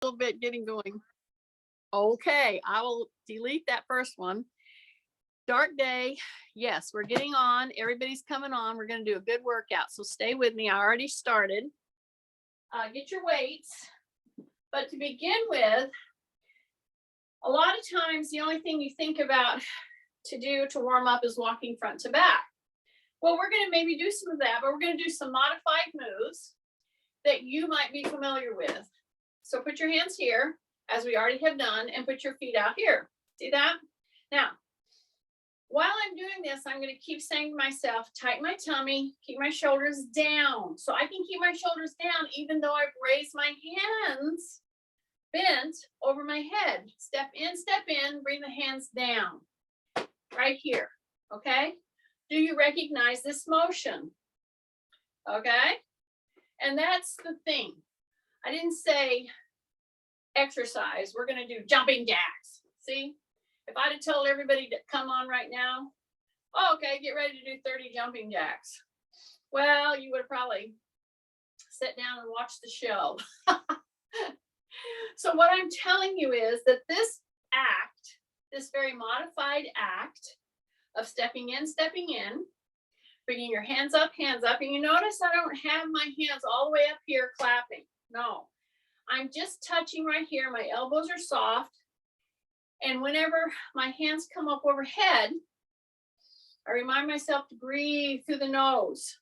little bit getting going. Okay, I will delete that first one. Dark day. Yes, we're getting on. Everybody's coming on. We're going to do a good workout. So stay with me. I already started. Get your weights. But to begin with, a lot of times the only thing you think about to do to warm up is walking front to back. Well, we're going to maybe do some of that, but we're going to do some modified moves that you might be familiar with. So put your hands here, as we already have done, and put your feet out here. See that? Now, while I'm doing this, I'm going to keep saying to myself, tighten my tummy, keep my shoulders down. So I can keep my shoulders down even though I've raised my hands bent over my head. Step in, bring the hands down. Right here, okay? Do you recognize this motion? Okay? And that's the thing. I didn't say exercise. We're going to do jumping jacks. See? If I'd have told everybody to come on right now, oh, okay, get ready to do 30 jumping jacks. Well, you would have probably sat down and watched the show. So what I'm telling you is that this act, this very modified act of stepping in, bringing your hands up, and you notice I don't have my hands all the way up here clapping. No, I'm just touching right here. My elbows are soft. And whenever my hands come up overhead, I remind myself to breathe through the nose.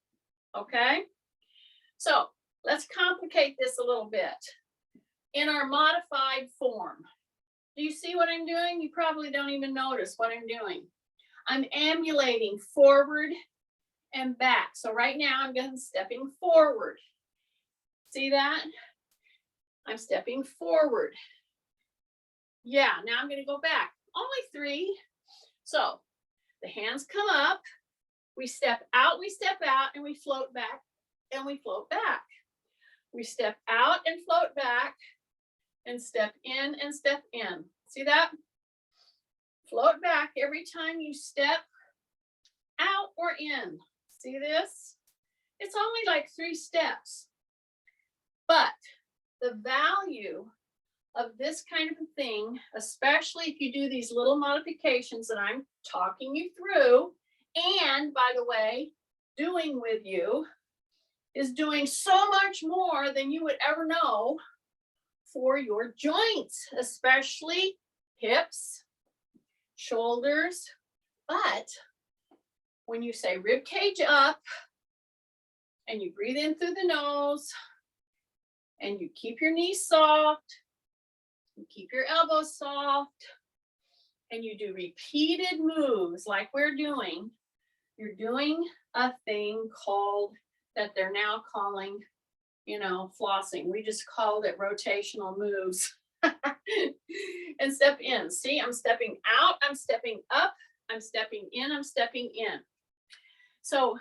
Okay? So let's complicate this a little bit. In our modified form, do you see what I'm doing? You probably don't even notice what I'm doing. I'm ambulating forward and back. So right now I'm going to stepping forward. See that? I'm stepping forward. Yeah, now I'm going to go back. Only 3. So the hands come up, we step out, and we float back, and we float back. We step out and float back, and step in and step in. See that? Float back every time you step out or in. See this? It's only like 3 steps. But the value of this kind of a thing, especially if you do these little modifications that I'm talking you through, and by the way, doing with you, is doing so much more than you would ever know for your joints, especially hips, shoulders. But when you say rib cage up and you breathe in through the nose and you keep your knees soft, you keep your elbows soft, and you do repeated moves like we're doing, you're doing a thing called, that they're now calling, flossing. We just called it rotational moves. And step in. See, I'm stepping out, I'm stepping up, I'm stepping in, I'm stepping in. So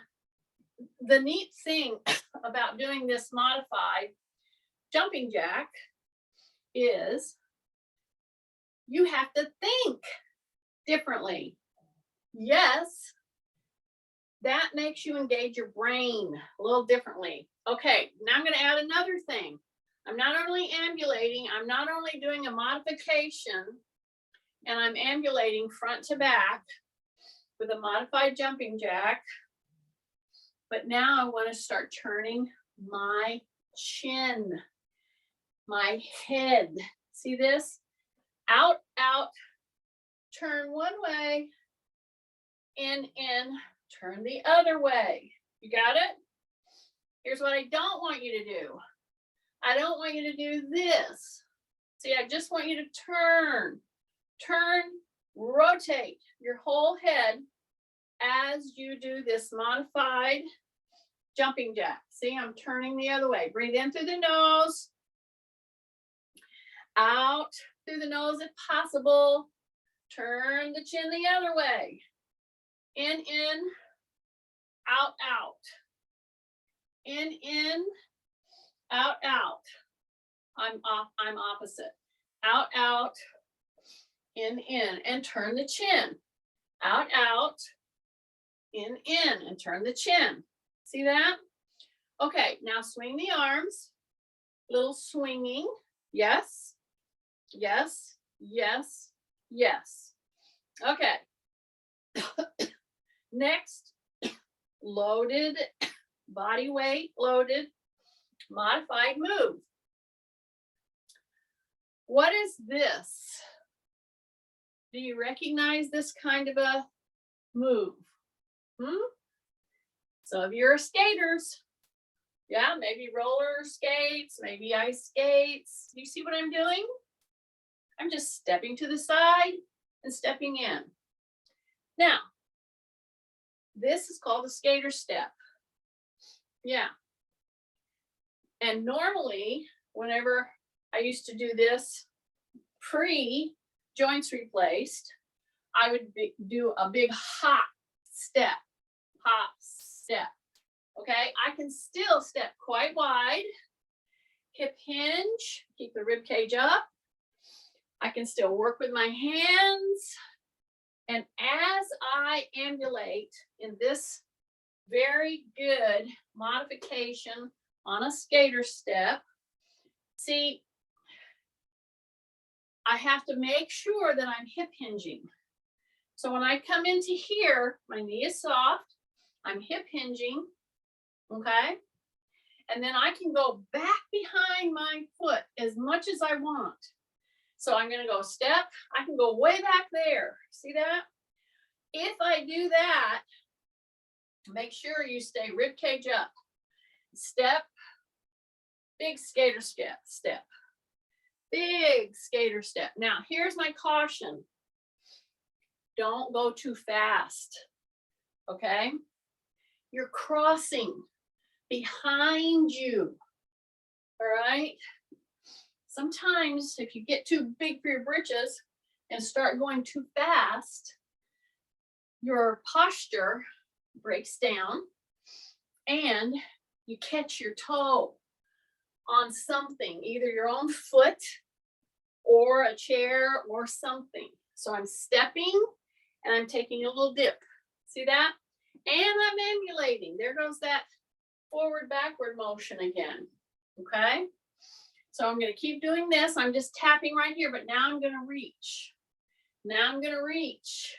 the neat thing about doing this modified jumping jack is you have to think differently. Yes, that makes you engage your brain a little differently. Okay, now I'm going to add another thing. I'm not only ambulating, I'm not only doing a modification, and I'm ambulating front to back with a modified jumping jack, but now I want to start turning my chin, my head. See this? Out, out, turn one way, in, turn the other way. You got it? Here's what I don't want you to do. I don't want you to do this. See, I just want you to turn, rotate your whole head as you do this modified jumping jack. See, I'm turning the other way. Breathe in through the nose, out through the nose if possible. Turn the chin the other way. In, out, out. In, out, out. I'm opposite. Out, in, and turn the chin. Out, in, and turn the chin. See that? Okay, now swing the arms. Little swinging. Yes, yes, yes, yes. Okay. Next, loaded, body weight, loaded, modified move. What is this? Do you recognize this kind of a move? Some of you are skaters. Yeah, maybe roller skates, maybe ice skates. Do you see what I'm doing? I'm just stepping to the side and stepping in. Now, this is called a skater step. Yeah. And normally, whenever I used to do this pre-joints replaced, I would do a big hop, step. Okay, I can still step quite wide, hip hinge, keep the rib cage up. I can still work with my hands. And as I ambulate in this very good modification on a skater step, see, I have to make sure that I'm hip hinging. So when I come into here, my knee is soft, I'm hip hinging, okay? And then I can go back behind my foot as much as I want. So I'm gonna go step, I can go way back there. See that? If I do that, make sure you stay rib cage up. Step, big skater step. Big skater step. Now, here's my caution. Don't go too fast, okay? You're crossing behind you, all right? Sometimes if you get too big for your britches and start going too fast, your posture breaks down and you catch your toe on something, either your own foot or a chair or something. So I'm stepping and I'm taking a little dip. See that? And I'm ambulating. There goes that forward backward motion again. Okay? So I'm going to keep doing this. I'm just tapping right here, but now I'm going to reach. Now I'm going to reach.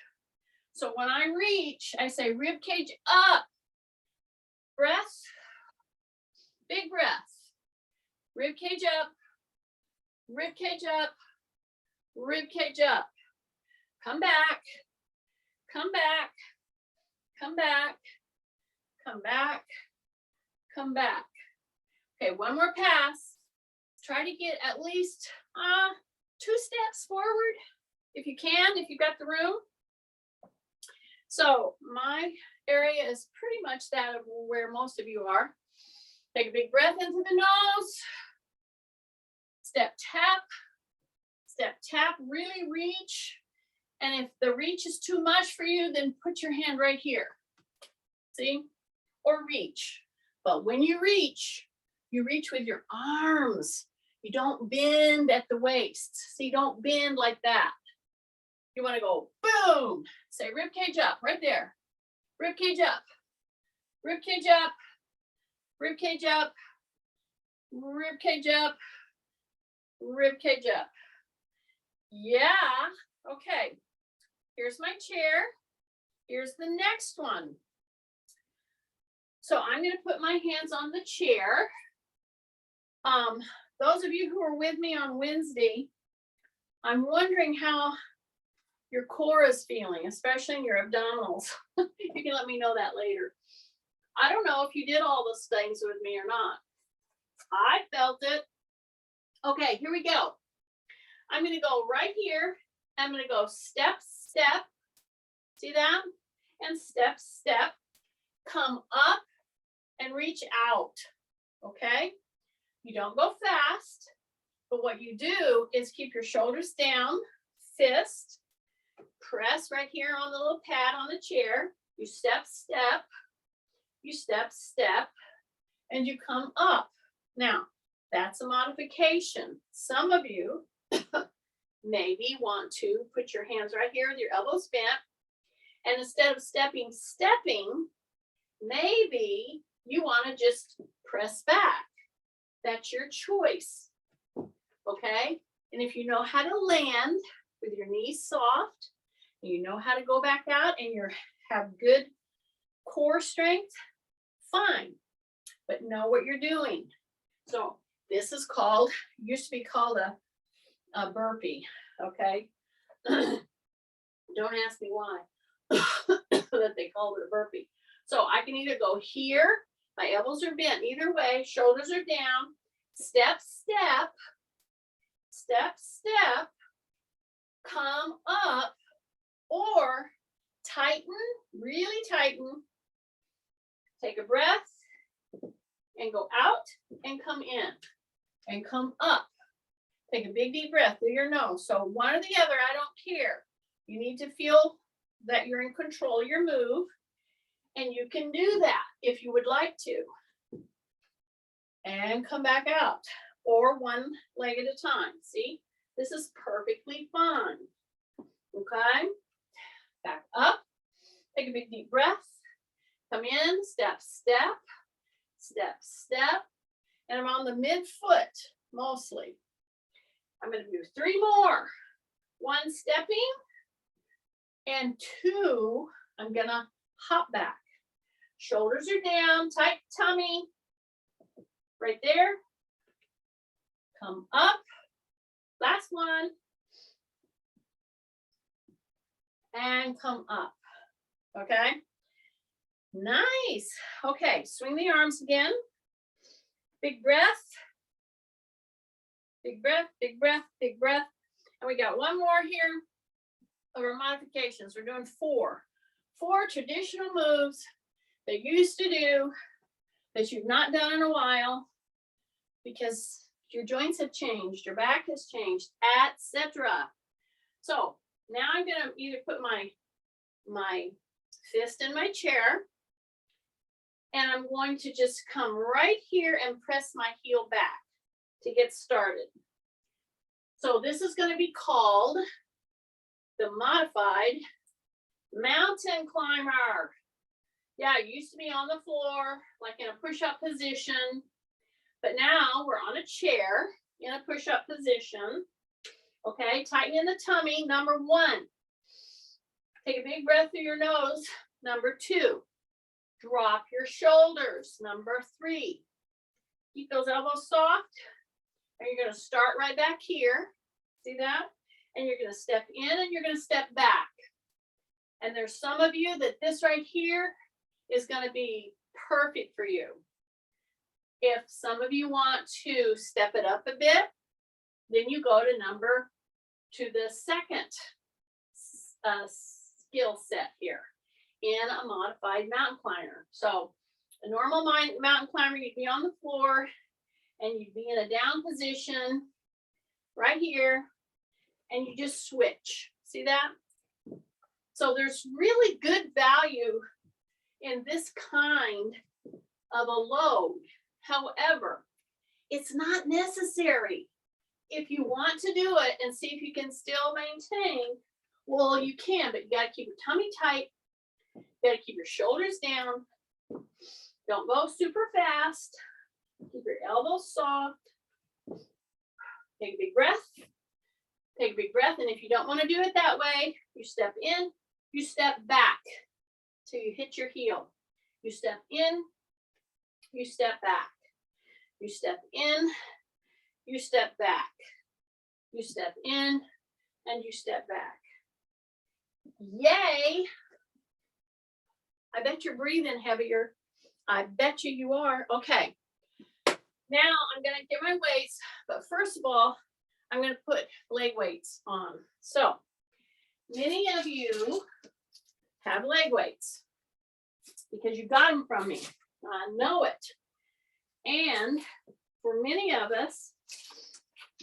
So when I reach, I say rib cage up. Breath. Big breath. Rib cage up. Rib cage up. Rib cage up. Come back. Come back. Come back. Come back. Come back. Okay, one more pass. Try to get at least 2 steps forward if you can, if you've got the room. So my area is pretty much that of where most of you are. Take a big breath into the nose. Step tap. Step tap, really reach. And if the reach is too much for you, then put your hand right here. See? Or reach. But when you reach with your arms. You don't bend at the waist. See, don't bend like that. You want to go boom. Say rib cage up right there. Rib cage up. Rib cage up. Rib cage up. Rib cage up. Rib cage up. Yeah. Okay. Here's my chair. Here's the next one. So I'm going to put my hands on the chair. Those of you who are with me on Wednesday, I'm wondering how your core is feeling, especially in your abdominals. You can let me know that later. I don't know if you did all those things with me or not. I felt it. Okay, here we go. I'm going to go right here. I'm going to go step, step. See that? And step, step. Come up and reach out. Okay? You don't go fast, but what you do is keep your shoulders down, fist, press right here on the little pad on the chair. You step, step, you step, step, and you come up. Now, that's a modification. Some of you maybe want to put your hands right here with your elbows bent, and instead of stepping, maybe you want to just press back. That's your choice. okay? And if you know how to land with your knees soft, and you know how to go back out and you have good core strength, fine, but know what you're doing. So this is called, used to be called a burpee, okay? Don't ask me why that they called it a burpee. So I can either go here, my elbows are bent either way, shoulders are down, step, step, step, step, come up, or tighten, really tighten, take a breath, and go out and come in and come up. Take a big deep breath through your nose. So one or the other, I don't care. You need to feel that you're in control of your move, and you can do that if you would like to. And come back out, or one leg at a time. See, this is perfectly fine. Okay, back up, take a big deep breath, come in, step, step, step, step, and I'm on the midfoot mostly. I'm going to do 3 more. 1 stepping, and 2, I'm going to hop back. Shoulders are down, tight tummy, right there. Come up, last one, and come up, okay? Nice. Okay, swing the arms again. Big breath. Big breath, big breath, big breath. And we got one more here of our modifications. We're doing 4 traditional moves that you used to do that you've not done in a while because your joints have changed, your back has changed, etc. So now I'm going to either put my fist in my chair, and I'm going to just come right here and press my heel back to get started. So this is going to be called the modified mountain climber. Yeah, it used to be on the floor, like in a push-up position, but now we're on a chair in a push-up position. Okay, tighten in the tummy. Number 1, take a big breath through your nose. Number 2, drop your shoulders. Number 3, keep those elbows soft. And you're going to start right back here. See that? And you're going to step in and you're going to step back. And there's some of you that this right here is going to be perfect for you. If some of you want to step it up a bit, then you go to the second skill set here in a modified mountain climber. So a normal mountain climber, you'd be on the floor and you'd be in a down position right here, and you just switch. See that? So there's really good value in this kind of a load. However, it's not necessary. If you want to do it and see if you can still maintain, well, you can, but you got to keep your tummy tight. You got to keep your shoulders down. Don't go super fast. Keep your elbows soft. Take a big breath. Take a big breath. And if you don't want to do it that way, you step in, you step back till you hit your heel. You step in, you step back. You step in, you step back. You step in, and you step back. Yay! I bet you're breathing heavier. I bet you are. Okay. Now I'm going to get my weights, but first of all, I'm going to put leg weights on. So many of you have leg weights because you got them from me. I know it. And for many of us,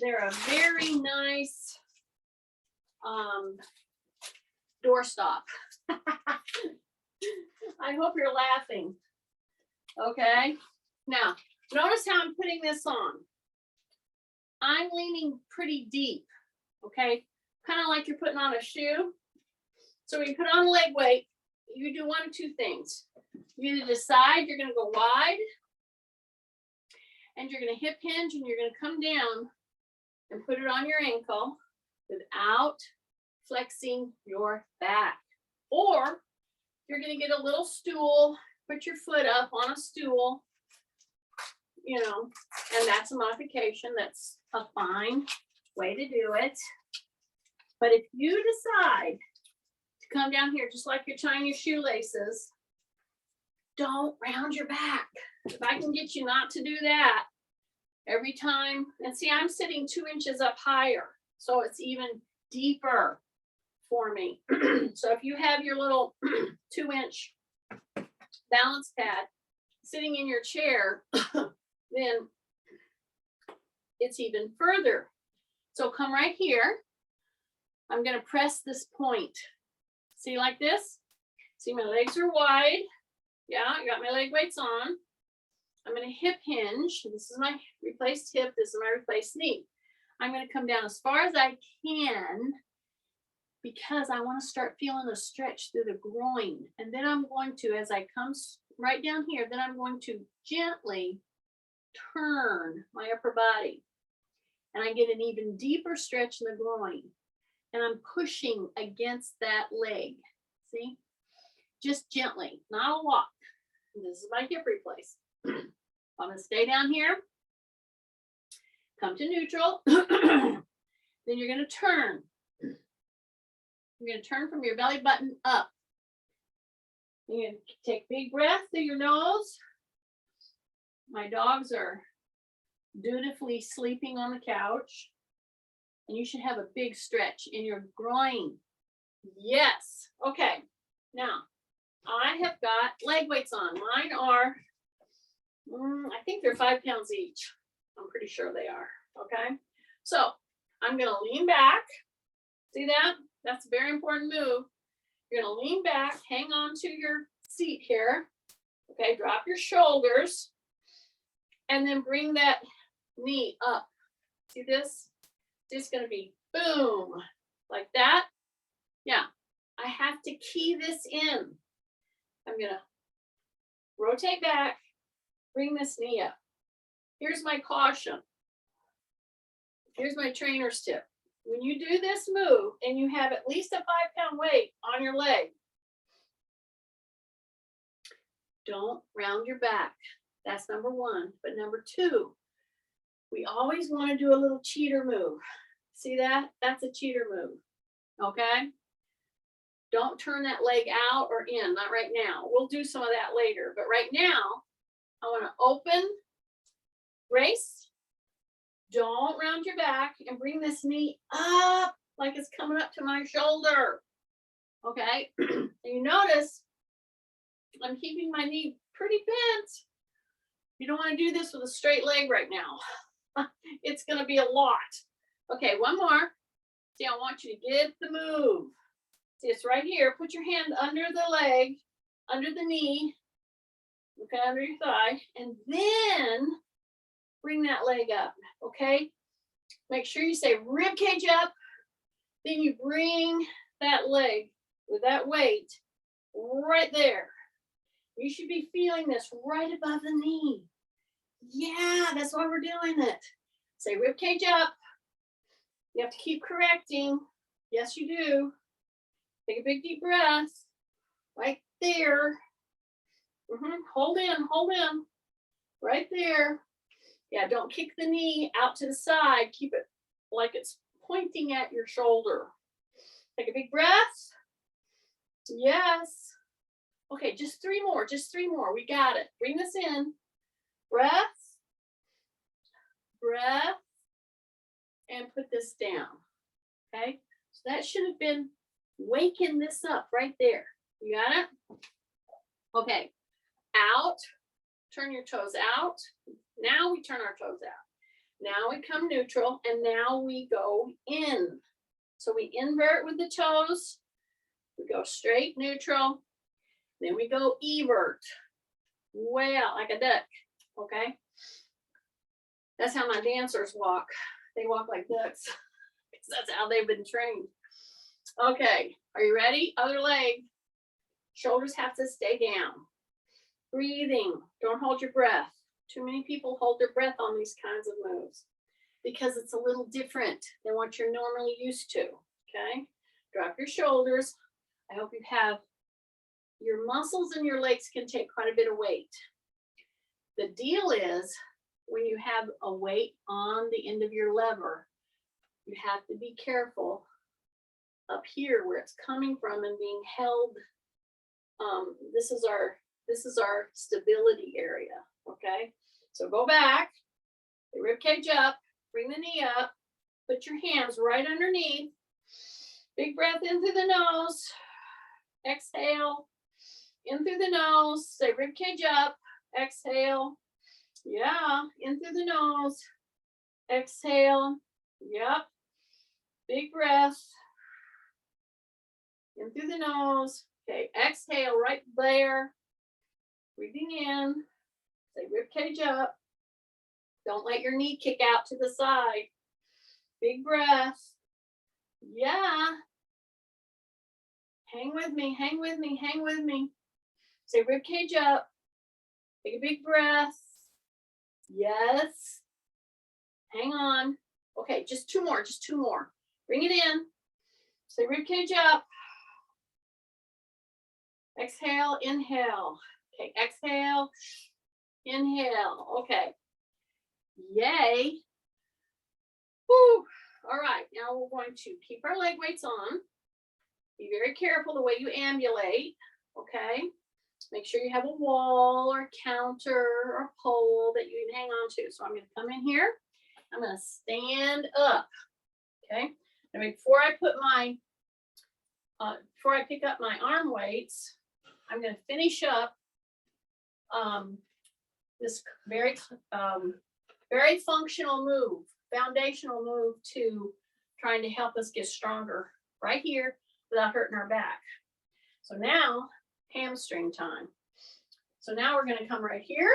they're a very nice doorstop. I hope you're laughing. Okay. Now, notice how I'm putting this on. I'm leaning pretty deep. Okay. Kind of like you're putting on a shoe. So when you put on a leg weight, you do one of 2 things. You either decide you're going to go wide, and you're going to hip hinge, and you're going to come down and put it on your ankle without flexing your back. Or you're going to get a little stool, put your foot up on a stool, you know, and that's a modification. That's a fine way to do it. But if you decide to come down here just like you're tying your shoelaces, don't round your back. If I can get you not to do that every time, and see, I'm sitting 2 inches up higher, so it's even deeper for me. So if you have your little 2-inch balance pad sitting in your chair, then it's even further. So come right here. I'm going to press this point. See, like this? See, my legs are wide. Yeah, I got my leg weights on. I'm going to hip hinge. This is my replaced hip. This is my replaced knee. I'm going to come down as far as I can because I want to start feeling a stretch through the groin. And then I'm going to, as I come right down here, then I'm going to gently turn my upper body. And I get an even deeper stretch in the groin. And I'm pushing against that leg. See? Just gently, not a lot. This is my hip replace. I'm going to stay down here. Come to neutral. Then you're going to turn. You're going to turn from your belly button up. You're going to take a big breath through your nose. My dogs are dutifully sleeping on the couch. And you should have a big stretch in your groin. Yes. Okay. Now, I have got leg weights on. Mine are, I think they're 5 pounds each. I'm pretty sure they are. Okay. So I'm going to lean back. See that? That's a very important move. You're going to lean back, hang on to your seat here. Okay. Drop your shoulders and then bring that knee up. See this? It's going to be boom, like that. Yeah, I have to key this in. I'm going to rotate back, bring this knee up. Here's my caution. Here's my trainer's tip. When you do this move and you have at least a 5-pound weight on your leg, don't round your back. That's number one. But number two, we always want to do a little cheater move. See that? That's a cheater move. Okay? Don't turn that leg out or in. Not right now. We'll do some of that later. But right now, I want to open, brace. Don't round your back and bring this knee up like it's coming up to my shoulder. Okay? And you notice I'm keeping my knee pretty bent. You don't want to do this with a straight leg right now. It's going to be a lot. Okay, one more. See, I want you to get the move. See, it's right here. Put your hand under the leg, under the knee, okay, under your thigh, and then bring that leg up, okay? Make sure you say rib cage up. Then you bring that leg with that weight right there. You should be feeling this right above the knee. Yeah, that's why we're doing it. Say rib cage up. You have to keep correcting. Yes, you do. Take a big deep breath. Right there. Hold in. Right there. Yeah, don't kick the knee out to the side. Keep it like it's pointing at your shoulder. Take a big breath. Yes. Okay, just 3 more. Just 3 more. We got it. Bring this in. Breath. Breath. And put this down. Okay, so that should have been waking this up right there. You got it? Okay, out. Turn your toes out. Now we turn our toes out. Now we come neutral, and now we go in. So we invert with the toes. We go straight neutral. Then we go evert. Way out like a duck. Okay? That's how my dancers walk. They walk like ducks. That's how they've been trained. Okay, are you ready? Other leg. Shoulders have to stay down. Breathing. Don't hold your breath. Too many people hold their breath on these kinds of moves. because it's a little different than what you're normally used to, okay? Drop your shoulders. I hope you have your muscles and your legs can take quite a bit of weight. The deal is when you have a weight on the end of your lever, you have to be careful up here where it's coming from and being held. This is our stability area, okay? So go back, the rib cage up, bring the knee up, put your hands right underneath. Big breath in through the nose. Exhale, in through the nose. Say rib cage up, exhale. Yeah, in through the nose. Exhale. Yep. Big breath. In through the nose. Okay, exhale right there. Breathing in. Say rib cage up. Don't let your knee kick out to the side. Big breath. Yeah. Hang with me, hang with me, hang with me. Say rib cage up. Take a big breath. Yes. Hang on. Okay, just two more, just two more. Bring it in. Say rib cage up. Exhale, inhale. Okay, exhale, inhale. Okay. Yay. Whew. All right, now we're going to keep our leg weights on. Be very careful the way you ambulate, okay? Make sure you have a wall or a counter or a pole that you can hang on to. So I'm going to come in here. I'm going to stand up, okay? And before I pick up my arm weights, I'm going to finish up this very functional move, foundational move to trying to help us get stronger right here without hurting our back. So now, hamstring time. So now we're going to come right here.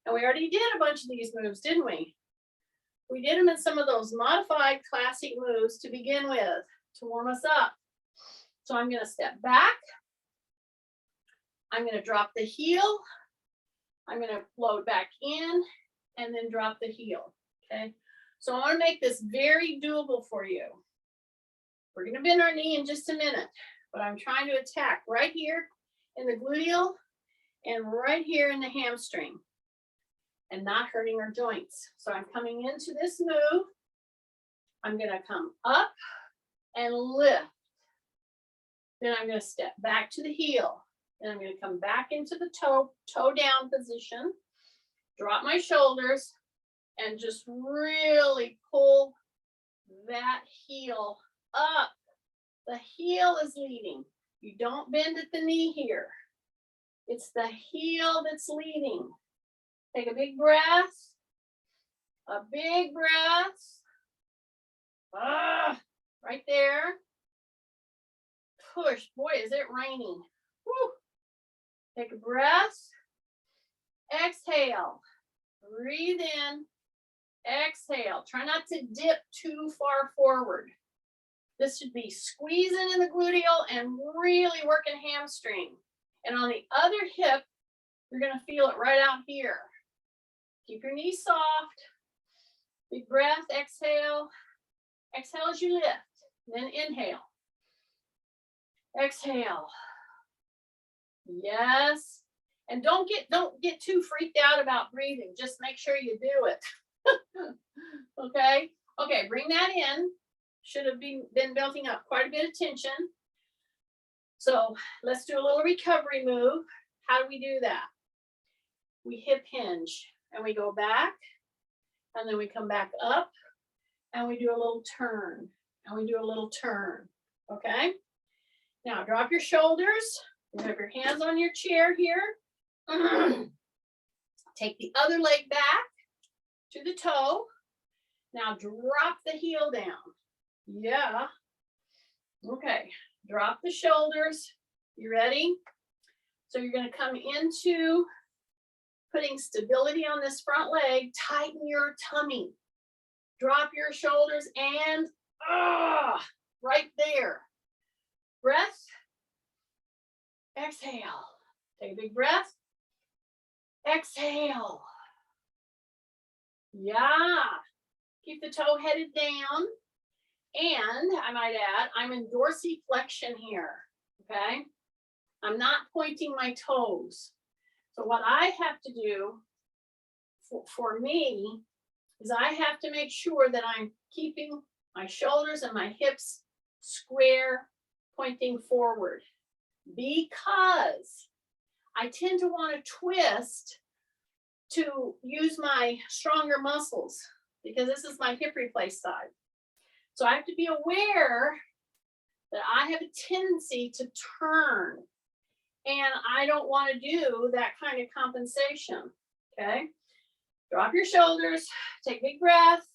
And we already did a bunch of these moves, didn't we? We did them in some of those modified classic moves to begin with, to warm us up. So I'm going to step back. I'm going to drop the heel. I'm going to load back in and then drop the heel, okay? So I want to make this very doable for you. We're going to bend our knee in just a minute, but I'm trying to attack right here in the gluteal and right here in the hamstring and not hurting our joints. So I'm coming into this move. I'm going to come up and lift. Then I'm going to step back to the heel. Then I'm going to come back into the toe down position, drop my shoulders, and just really pull that heel up. The heel is leading. You don't bend at the knee here. It's the heel that's leading. Take a big breath. A big breath. Right there. Push. Boy, is it raining. Woo. Take a breath. Exhale. Breathe in. Exhale. Try not to dip too far forward. This should be squeezing in the gluteal and really working hamstring. And on the other hip, you're going to feel it right out here. Keep your knees soft. Big breath. Exhale. Exhale as you lift. Then inhale. Exhale. Yes. And don't get too freaked out about breathing. Just make sure you do it. Okay. Okay. Bring that in. Should have been building up quite a bit of tension. So let's do a little recovery move. How do we do that? We hip hinge and we go back and then we come back up and we do a little turn and we do a little turn. Okay. Now drop your shoulders. You have your hands on your chair here. Take the other leg back to the toe. Now drop the heel down. Yeah. Okay. Drop the shoulders. You ready? So you're going to come into putting stability on this front leg. Tighten your tummy. Drop your shoulders and right there. Breath. Exhale. Take a big breath. Exhale. Yeah. Keep the toe headed down. And I might add, I'm in dorsiflexion here, okay? I'm not pointing my toes. So what I have to do for me is I have to make sure that I'm keeping my shoulders and my hips square, pointing forward, because I tend to want to twist to use my stronger muscles, because this is my hip replace side. So I have to be aware that I have a tendency to turn, and I don't want to do that kind of compensation, okay? Drop your shoulders, take a big breath,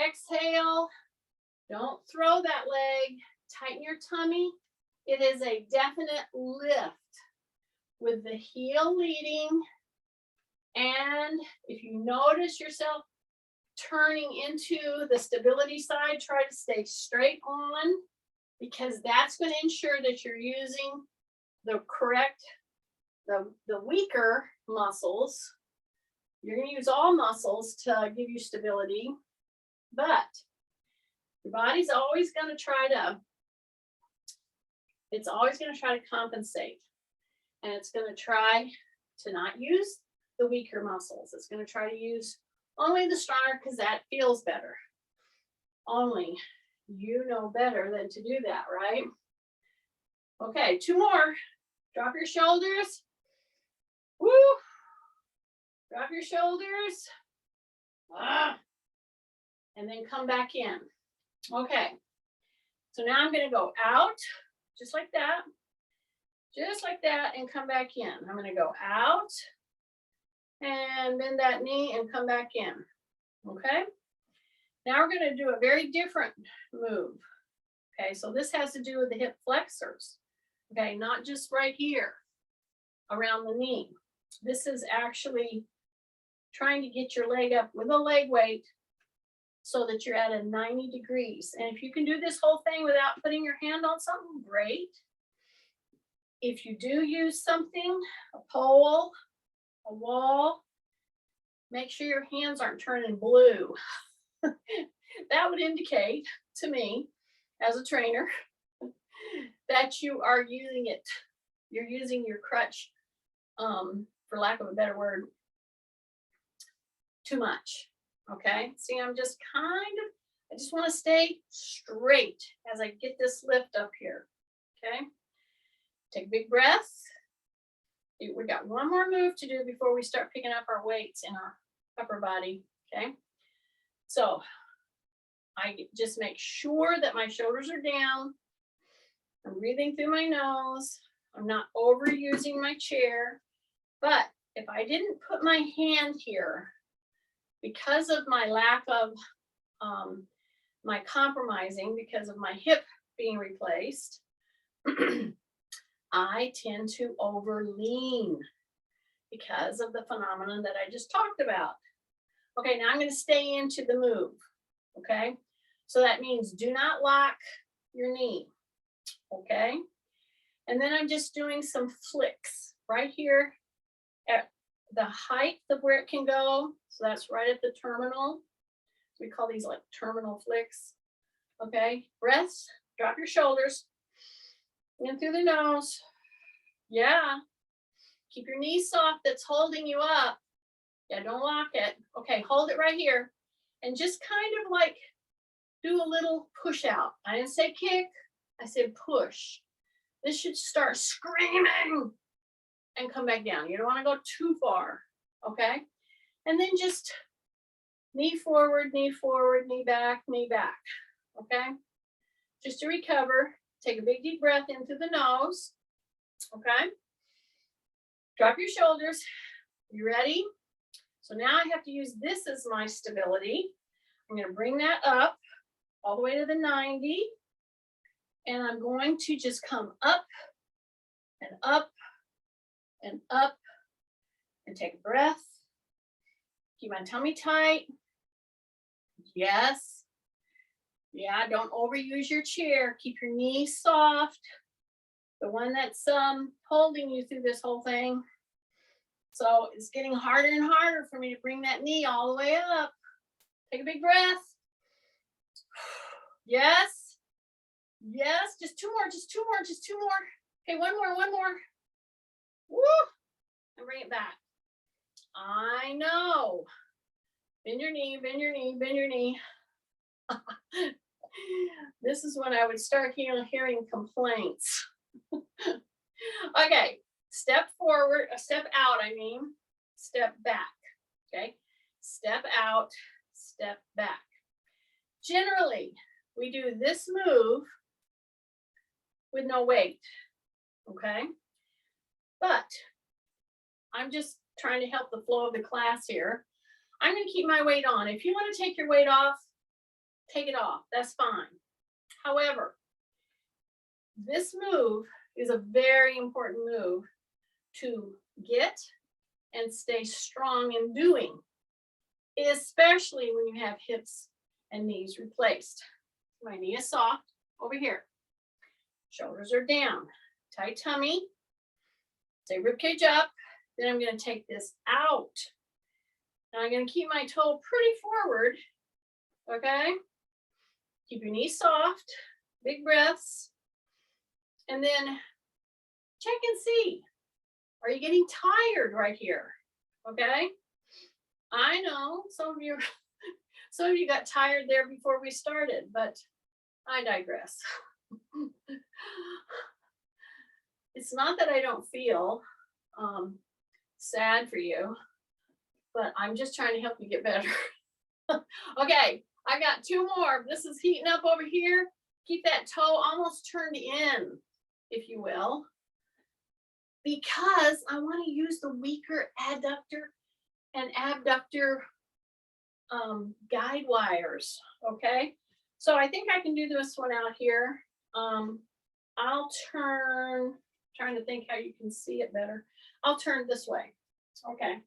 exhale, don't throw that leg, tighten your tummy. It is a definite lift with the heel leading, and if you notice yourself turning into the stability side, try to stay straight on, because that's going to ensure that you're using the correct, the weaker muscles. You're going to use all muscles to give you stability, but your body's always going to try to, it's always going to try to compensate, and it's going to try to not use the weaker muscles. It's going to try to use only the stronger, because that feels better. Only you know better than to do that, right? Okay, 2 more. Drop your shoulders. Woo! Drop your shoulders. And then come back in. Okay. So now I'm going to go out, just like that. Just like that, and come back in. I'm going to go out and bend that knee and come back in. Okay. Now we're going to do a very different move. Okay, so this has to do with the hip flexors. Okay, not just right here around the knee. This is actually trying to get your leg up with a leg weight so that you're at a 90 degrees. And if you can do this whole thing without putting your hand on something, great. If you do use something, a pole, a wall, make sure your hands aren't turning blue. That would indicate to me, as a trainer, that you are using it. You're using your crutch, for lack of a better word, too much. Okay, see, I'm just I just want to stay straight as I get this lift up here. Okay, take a big breath. We got one more move to do before we start picking up our weights in our upper body. Okay, so I just make sure that my shoulders are down. I'm breathing through my nose. I'm not overusing my chair. But if I didn't put my hand here, because of my lack of my compromising, because of my hip being replaced, I tend to over lean because of the phenomenon that I just talked about. Okay, now I'm going to stay into the move. Okay, so that means do not lock your knee. Okay, and then I'm just doing some flicks right here at the height of where it can go. So that's right at the terminal. We call these like terminal flicks. Okay, breaths, drop your shoulders in through the nose. Yeah, keep your knee soft, that's holding you up. Yeah, don't lock it. Okay, hold it right here, and just kind of like do a little push out. I didn't say kick, I said push. This should start screaming and come back down. You don't want to go too far. Okay, and then just knee forward, knee back, knee back. Okay, just to recover, take a big deep breath in through the nose. Okay, drop your shoulders. You ready? So now I have to use this as my stability. I'm going to bring that up all the way to the 90, and I'm going to just come up and up and up and take a breath. Keep my tummy tight. Yes. Yeah, don't overuse your chair. Keep your knees soft. The one that's holding you through this whole thing. So it's getting harder and harder for me to bring that knee all the way up. Take a big breath. Yes. Yes. Just two more, just two more, just two more. Okay, one more, one more. Woo! And bring it back. I know. Bend your knee, bend your knee, bend your knee. This is when I would start hearing complaints. Okay, step forward, step out, I mean, step back. Okay, step out, step back. Generally, we do this move with no weight. Okay, but I'm just trying to help the flow of the class here. I'm going to keep my weight on. If you want to take your weight off, take it off. That's fine. However, this move is a very important move to get and stay strong in doing, especially when you have hips and knees replaced. My knee is soft over here. Shoulders are down. Tight tummy. Stay ribcage up. Then I'm going to take this out. And I'm going to keep my toe pretty forward. Okay? Keep your knees soft. Big breaths. And then check and see. Are you getting tired right here? Okay? I know some of you got tired there before we started, but I digress. It's not that I don't feel sad for you, but I'm just trying to help you get better. Okay, I got two more. This is heating up over here. Keep that toe almost turned in, if you will, because I want to use the weaker adductor and abductor guide wires. Okay, so I think I can do this one out here. I'll turn, trying to think how you can see it better. I'll turn this way. Okay,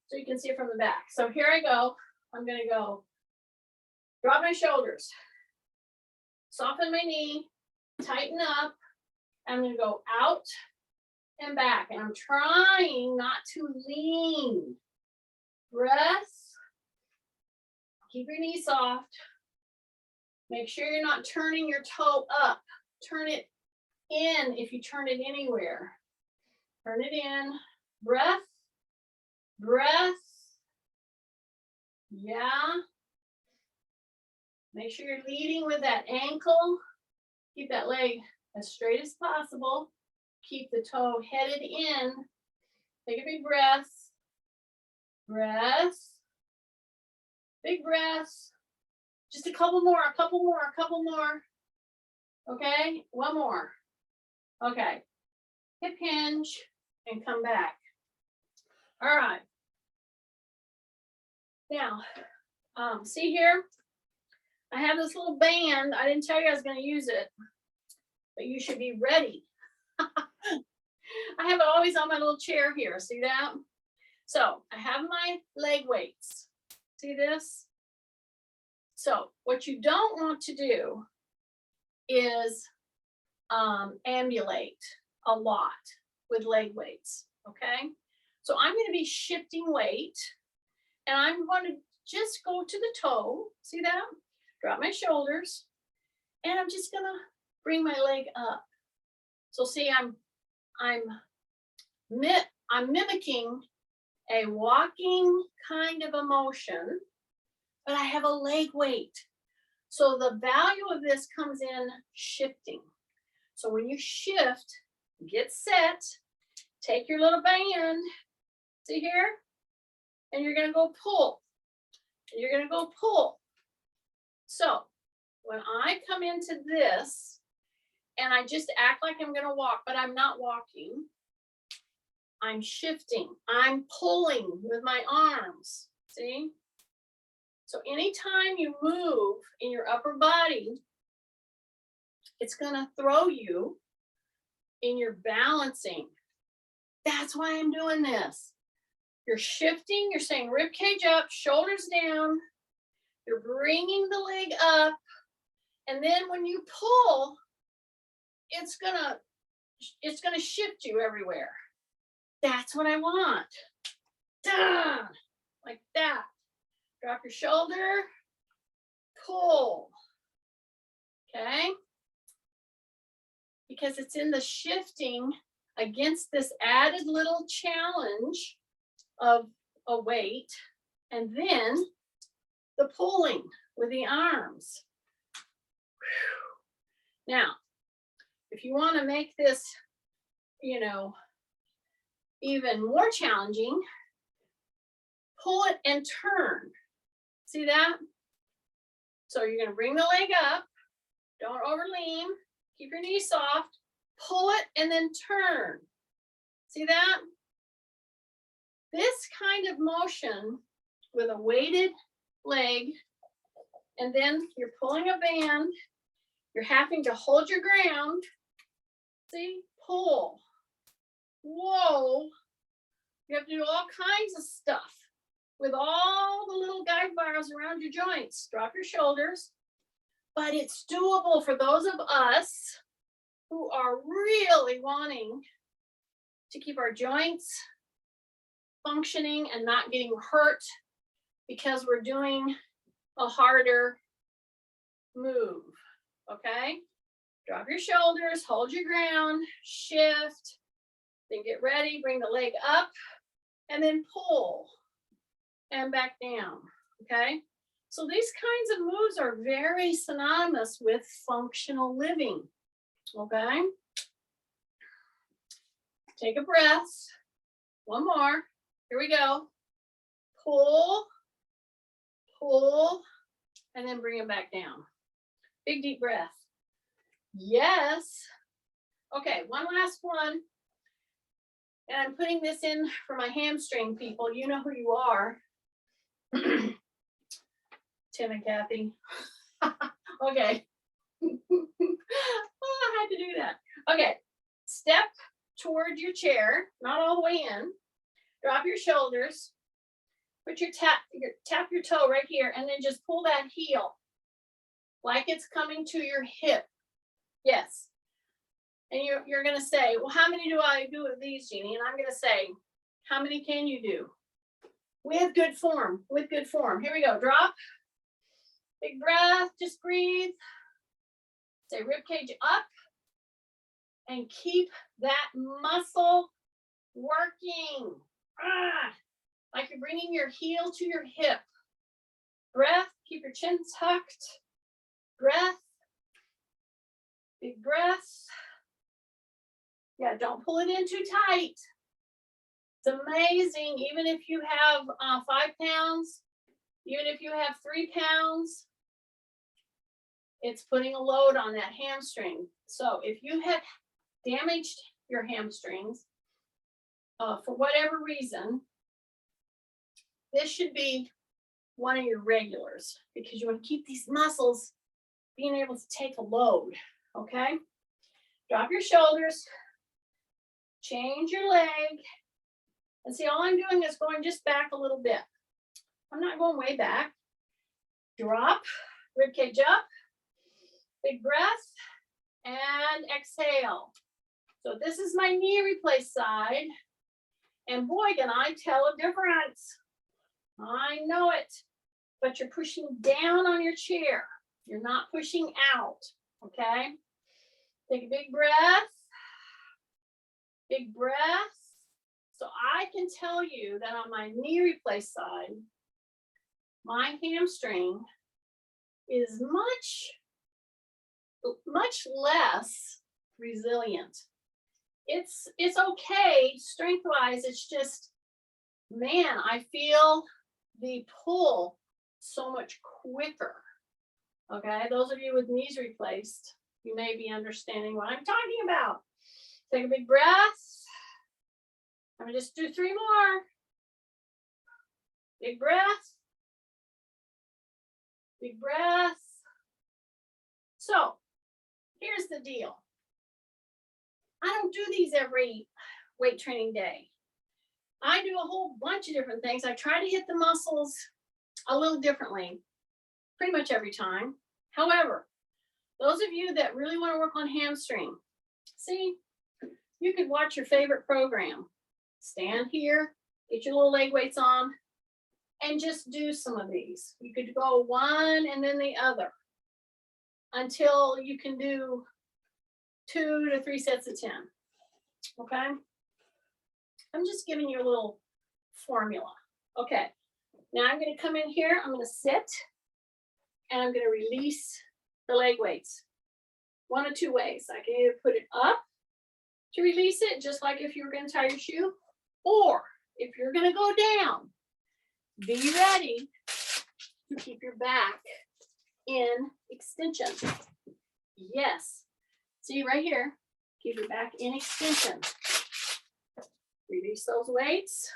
so you can see it from the back. So here I go. I'm going to go drop my shoulders, soften my knee, tighten up. I'm going to go out and back. And I'm trying not to lean. Breath. Keep your knee soft. Make sure you're not turning your toe up. Turn it in if you turn it anywhere. Turn it in. Breath. Breath. Yeah. Make sure you're leading with that ankle. Keep that leg as straight as possible. Keep the toe headed in. Take a big breath. Breath. Big breath. Just a couple more, a couple more, a couple more. Okay, one more. Okay. Hip hinge and come back. All right. Now, see here? I have this little band. I didn't tell you I was going to use it, but you should be ready. I have it always on my little chair here. See that? So I have my leg weights. See this? So what you don't want to do is ambulate a lot with leg weights. Okay? So I'm going to be shifting weight, and I'm going to just go to the toe. See that? Drop my shoulders, and I'm just going to bring my leg up. So see, I'm mimicking a walking kind of a motion, but I have a leg weight. So the value of this comes in shifting. So when you shift, get set, take your little band, see here, and you're going to go pull. And you're going to go pull. So when I come into this, and I just act like I'm going to walk, but I'm not walking. I'm shifting. I'm pulling with my arms. See? So anytime you move in your upper body, it's going to throw you in your balancing. That's why I'm doing this. You're shifting. You're saying rib cage up, shoulders down. You're bringing the leg up. And then when you pull, it's gonna shift you everywhere. That's what I want. Duh! Like that. Drop your shoulder, pull, okay? Because it's in the shifting against this added little challenge of a weight, and then the pulling with the arms. Now, if you want to make this, you know, even more challenging, pull it and turn. See that? So you're going to bring the leg up. Don't overlean. Keep your knees soft. Pull it and then turn. See that? This kind of motion with a weighted leg, and then you're pulling a band. You're having to hold your ground. See? Pull. Whoa. You have to do all kinds of stuff with all the little guide bars around your joints. Drop your shoulders. But it's doable for those of us who are really wanting to keep our joints functioning and not getting hurt because we're doing a harder move, okay? Drop your shoulders, hold your ground, shift, then get ready, bring the leg up, and then pull and back down, okay? So these kinds of moves are very synonymous with functional living, okay? Take a breath. One more. Here we go. Pull, pull, and then bring it back down. Big deep breath. Yes. Okay, one last one. And I'm putting this in for my hamstring people. You know who you are. Tim and Kathy. Okay. Oh, I had to do that. Okay. Step toward your chair, not all the way in. Drop your shoulders. Put your tap your toe right here, and then just pull that heel like it's coming to your hip. Yes. And you're going to say, well, how many do I do with these, Jeannie? And I'm going to say, how many can you do? With good form, with good form. Here we go. Drop. Big breath. Just breathe. Say rib cage up. And keep that muscle working. Like you're bringing your heel to your hip. Breath. Keep your chin tucked. Breath. Big breath. Yeah, don't pull it in too tight. It's amazing. Even if you have 5 pounds, even if you have 3 pounds, it's putting a load on that hamstring. So if you have damaged your hamstrings for whatever reason, this should be one of your regulars because you want to keep these muscles being able to take a load, okay? Drop your shoulders, change your leg, and see, all I'm doing is going just back a little bit. I'm not going way back. Drop, rib cage up, big breath, and exhale. So this is my knee replace side, and boy, can I tell a difference. I know it, but you're pushing down on your chair. You're not pushing out, okay? Take a big breath. Big breath. So I can tell you that on my knee replace side, my hamstring is much less resilient. It's okay strength-wise. It's just, man, I feel the pull so much quicker. Okay, those of you with knees replaced, you may be understanding what I'm talking about. Take a big breath. I'm gonna just do 3 more. Big breath. Big breath. So here's the deal. I don't do these every weight training day. I do a whole bunch of different things. I try to hit the muscles a little differently pretty much every time. However, those of you that really want to work on hamstring, see, you could watch your favorite program. Stand here, get your little leg weights on, and just do some of these. You could go one and then the other until you can do 2 to 3 sets of 10. Okay? I'm just giving you a little formula. Okay. Now I'm going to come in here. I'm going to sit and I'm going to release the leg weights. One of two ways. I can either put it up to release it, just like if you were going to tie your shoe, or if you're going to go down, be ready to keep your back in extension. Yes. See right here, keep your back in extension. Release those weights.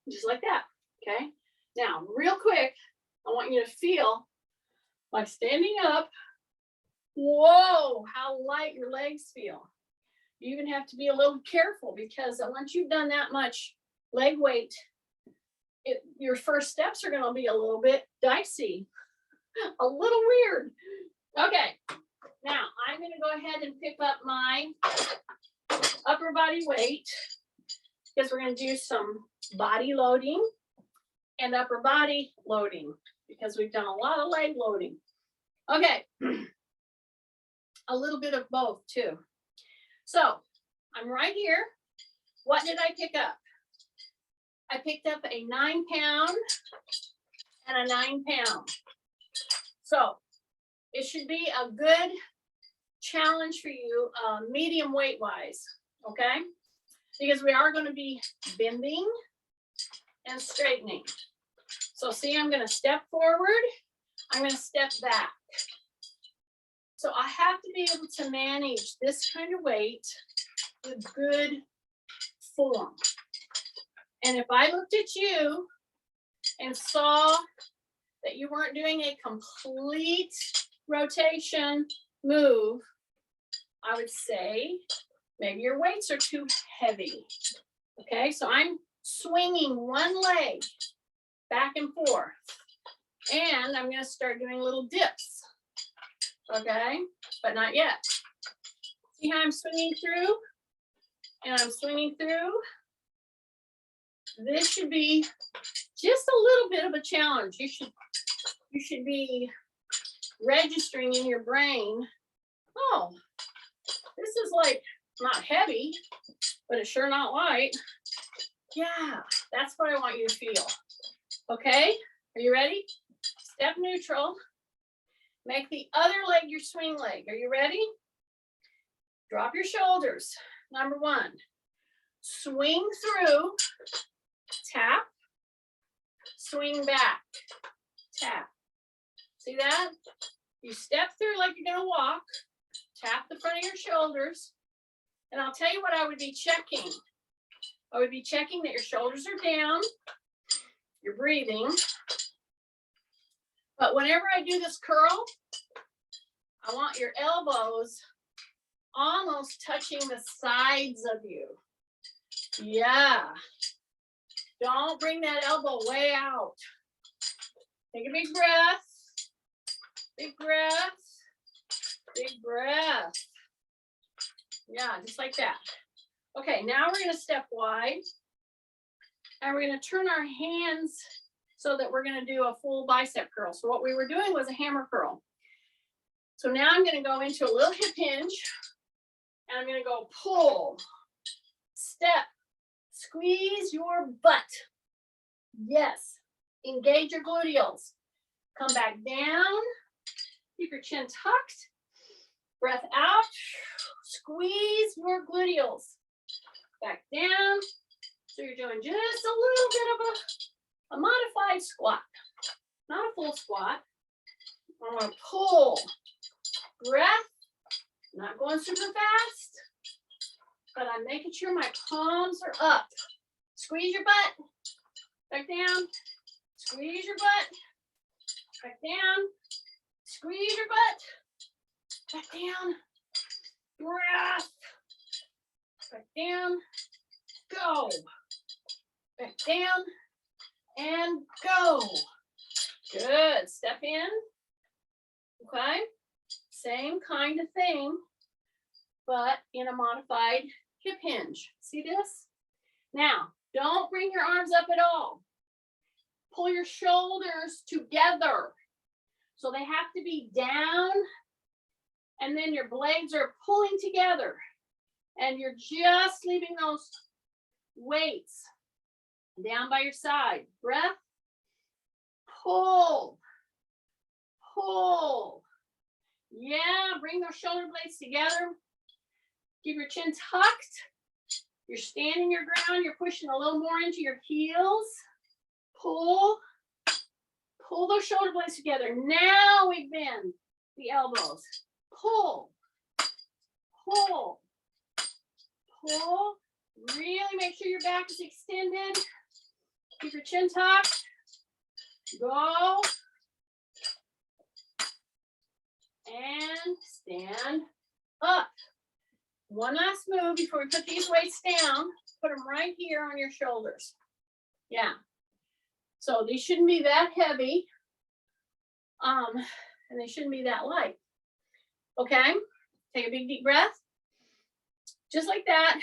Just like that, okay? Now, real quick, I want you to feel like standing up. Whoa, how light your legs feel. You even have to be a little careful because once you've done that much leg weight, your first steps are gonna be a little bit dicey, a little weird. Okay, now I'm gonna go ahead and pick up my upper body weight because we're gonna do some body loading and upper body loading because we've done a lot of leg loading. Okay, a little bit of both too. So I'm right here. What did I pick up? I picked up a 9-pound and a 9-pound. So it should be a good challenge for you, medium weight wise, okay? Because we are going to be bending and straightening. So see, I'm going to step forward. I'm going to step back. So I have to be able to manage this kind of weight with good form. And if I looked at you and saw that you weren't doing a complete rotation move, I would say maybe your weights are too heavy. Okay, so I'm swinging one leg back and forth. And I'm going to start doing little dips. Okay, but not yet. See how I'm swinging through? And I'm swinging through. This should be just a little bit of a challenge. You should be registering in your brain, oh, this is like not heavy, but it's sure not light. Yeah, that's what I want you to feel. Okay, are you ready? Step neutral. Make the other leg your swing leg. Are you ready? Drop your shoulders. Number 1. Swing through. Tap. Swing back. Tap. See that? You step through like you're going to walk. Tap the front of your shoulders. And I'll tell you what I would be checking. I would be checking that your shoulders are down. You're breathing. But whenever I do this curl, I want your elbows almost touching the sides of you. Yeah. Don't bring that elbow way out. Take a big breath. Big breath. Big breath. Yeah, just like that. Okay, now we're going to step wide. And we're going to turn our hands so that we're going to do a full bicep curl. So what we were doing was a hammer curl. So now I'm going to go into a little hip hinge. And I'm going to go pull, step, squeeze your butt. Yes, engage your gluteals. Come back down, keep your chin tucked, breath out, squeeze your gluteals. Back down. So you're doing just a little bit of a modified squat, not a full squat. I'm going to pull, breath. Not going super fast, but I'm making sure my palms are up. Squeeze your butt, back down, squeeze your butt, back down, squeeze your butt, back down, breath, back down, go, back down, and go. Good, step in, okay? Same kind of thing, but in a modified hip hinge. See this? Now, Don't bring your arms up at all. Pull your shoulders together. So they have to be down, and then your blades are pulling together. And you're just leaving those weights down by your side. Breath. Pull. Pull. Yeah, bring those shoulder blades together. Keep your chin tucked. You're standing your ground. You're pushing a little more into your heels. Pull. Pull those shoulder blades together. Now we bend the elbows. Pull. Pull. Pull. Really make sure your back is extended. Keep your chin tucked. Go. And stand up. One last move before we put these weights down. Put them right here on your shoulders. Yeah. So these shouldn't be that heavy. And they shouldn't be that light. Okay? Take a big deep breath. Just like that.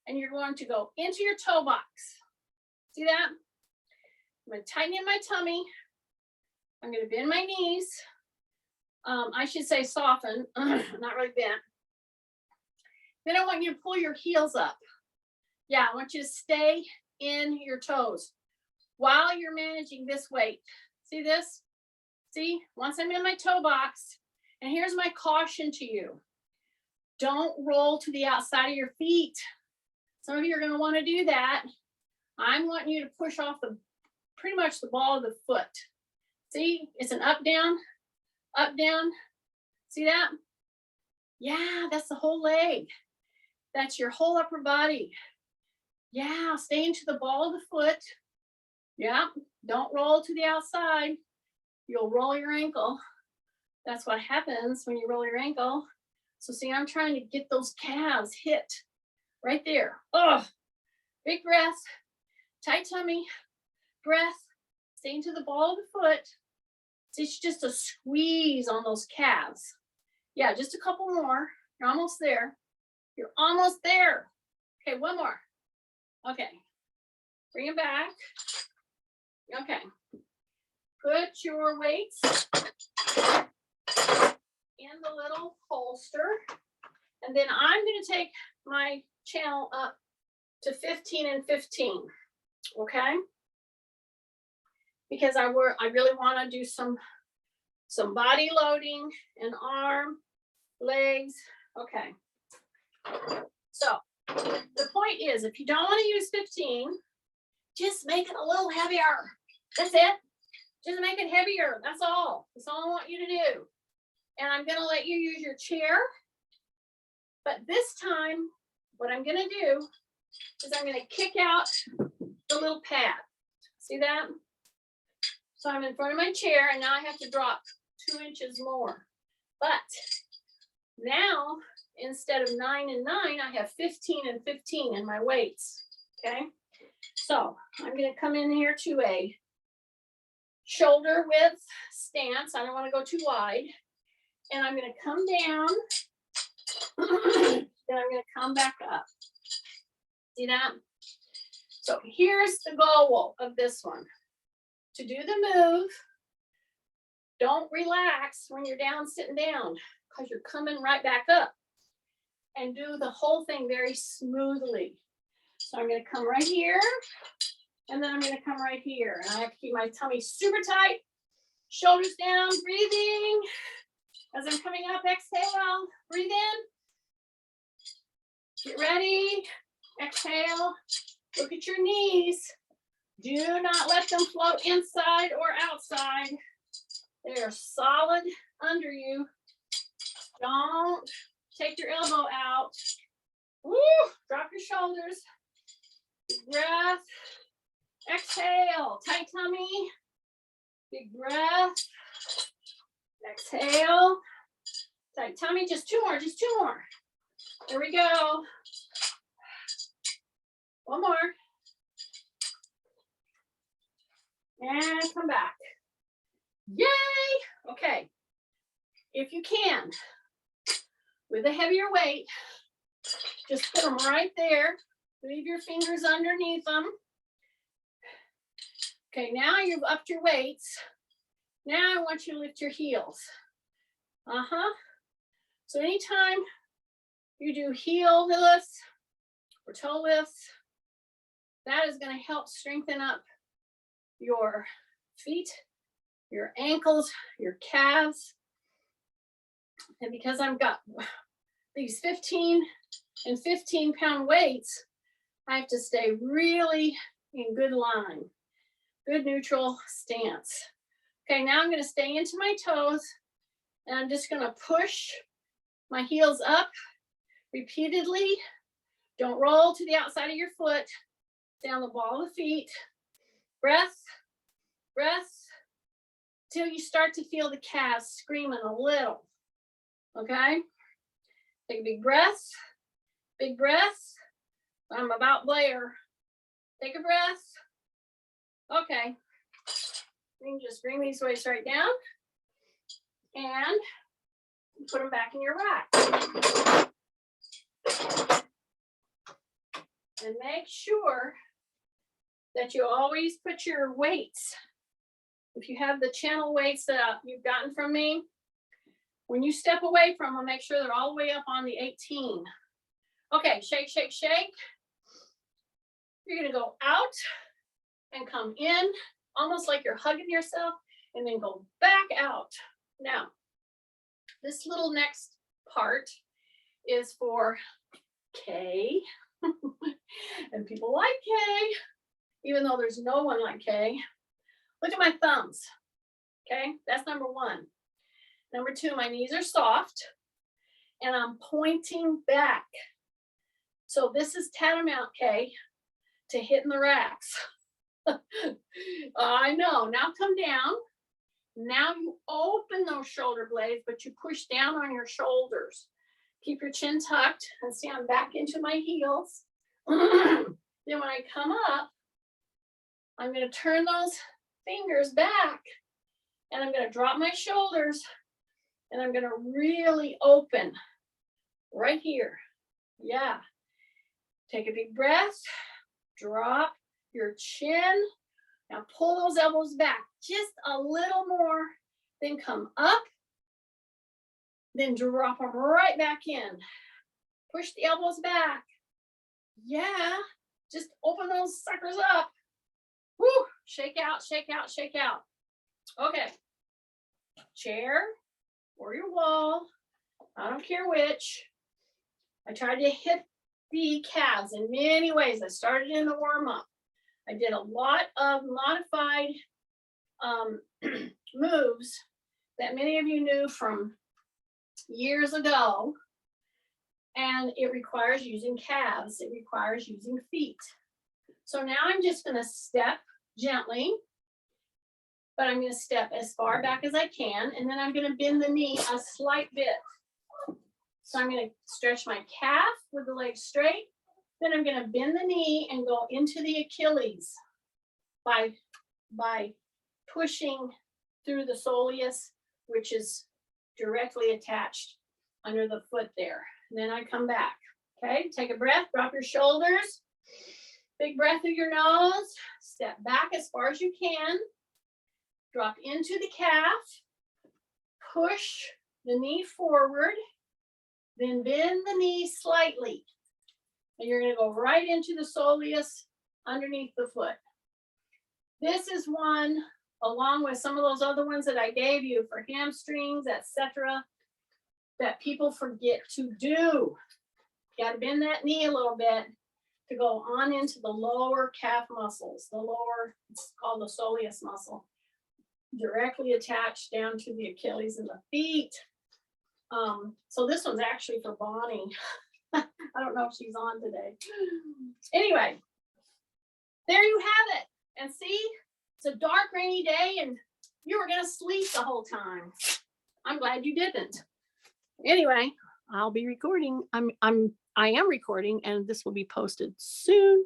And you're going to go into your toe box. See that? I'm going to tighten in my tummy. I'm going to bend my knees. I should say soften, not really bent. Then I want you to pull your heels up. Yeah, I want you to stay in your toes while you're managing this weight. See this? See, once I'm in my toe box, and here's my caution to you. Don't roll to the outside of your feet. Some of you are going to want to do that. I'm wanting you to push off pretty much the ball of the foot. See, it's an up, down, up, down. See that? Yeah, that's the whole leg. That's your whole upper body. Yeah, stay into the ball of the foot. Yeah, don't roll to the outside. You'll roll your ankle. That's what happens when you roll your ankle. So see, I'm trying to get those calves hit right there. Oh, big breath, tight tummy, breath, stay into the ball of the foot. It's just a squeeze on those calves. Yeah, just a couple more. You're almost there. You're almost there. Okay, one more. Okay, bring it back. Okay, put your weights in the little holster. And then I'm going to take my channel up to 15 and 15. Okay? Because I really want to do some body loading and arm, legs. Okay. So the point is, if you don't want to use 15, just make it a little heavier. That's it. Just make it heavier. That's all. That's all I want you to do. And I'm going to let you use your chair. But this time, what I'm going to do is I'm going to kick out the little pad. See that? So I'm in front of my chair, and now I have to drop 2 inches more. But now, instead of 9 and 9, I have 15 and 15 in my weights. Okay? So I'm going to come in here to a shoulder width stance. I don't want to go too wide. And I'm going to come down. Then I'm going to come back up. See that? So here's the goal of this one. To do the move, don't relax when you're down, sitting down, because you're coming right back up. And do the whole thing very smoothly. So I'm going to come right here, and then I'm going to come right here. And I have to keep my tummy super tight, shoulders down, breathing. As I'm coming up, exhale, breathe in. Get ready, exhale, look at your knees. Do not let them float inside or outside. They are solid under you. Don't take your elbow out. Woo! Drop your shoulders. Big breath. Exhale. Tight tummy. Big breath. Exhale. Tight tummy. Just 2 more. Just 2 more. There we go. One more. And come back. Yay! Okay. If you can, with a heavier weight, just put them right there. Leave your fingers underneath them. Okay, now you've upped your weights. Now I want you to lift your heels. So anytime you do heel lifts or toe lifts, that is going to help strengthen up your feet, your ankles, your calves. And because I've got these 15 and 15-pound weights, I have to stay really in good line, good neutral stance. Okay, now I'm going to stay into my toes, and I'm just going to push my heels up repeatedly. Don't roll to the outside of your foot. Stay on the ball of the feet. Breath, breath, till you start to feel the calves screaming a little. Okay? Take a big breath. Big breath. I'm about there. Take a breath. Okay. You can just bring these weights right down and put them back in your rack. And make sure that you always put your weights, if you have the channel weights that you've gotten from me, when you step away from them, make sure they're all the way up on the 18. Okay, shake, shake, shake. You're gonna go out and come in, almost like you're hugging yourself, and then go back out. Now, this little next part is for Kay. And people like Kay, even though there's no one like Kay. Look at my thumbs. Okay, that's number one. Number two, my knees are soft and I'm pointing back. So this is tantamount, Kay, to hitting the racks. I know. Now come down. Now you open those shoulder blades, but you push down on your shoulders. Keep your chin tucked and stand back into my heels. Then when I come up, I'm going to turn those fingers back and I'm going to drop my shoulders and I'm going to really open right here. Yeah. Take a big breath. Drop your chin. Now pull those elbows back just a little more. Then come up. Then drop them right back in. Push the elbows back. Yeah. Just open those suckers up. Woo. Shake out, shake out, shake out. Okay. Chair or your wall. I don't care which. I tried to hit the calves in many ways. I started in the warm-up. I did a lot of modified moves that many of you knew from years ago. And it requires using calves. It requires using feet. So now I'm just going to step gently, but I'm going to step as far back as I can. And then I'm going to bend the knee a slight bit. So I'm going to stretch my calf with the leg straight. Then I'm going to bend the knee and go into the Achilles by pushing through the soleus, which is directly attached under the foot there. And then I come back. Okay, take a breath, drop your shoulders. Big breath through your nose. Step back as far as you can. Drop into the calf. Push the knee forward. Then bend the knee slightly. And you're going to go right into the soleus underneath the foot. This is one, along with some of those other ones that I gave you for hamstrings, etc., that people forget to do. You got to bend that knee a little bit to go on into the lower calf muscles. The lower, it's called the soleus muscle, directly attached down to the Achilles and the feet. So this one's actually for Bonnie. I don't know if she's on today. Anyway, there you have it. And see, it's a dark, rainy day and you were gonna sleep the whole time. I'm glad you didn't. Anyway, I'll be recording. I am recording and this will be posted soon.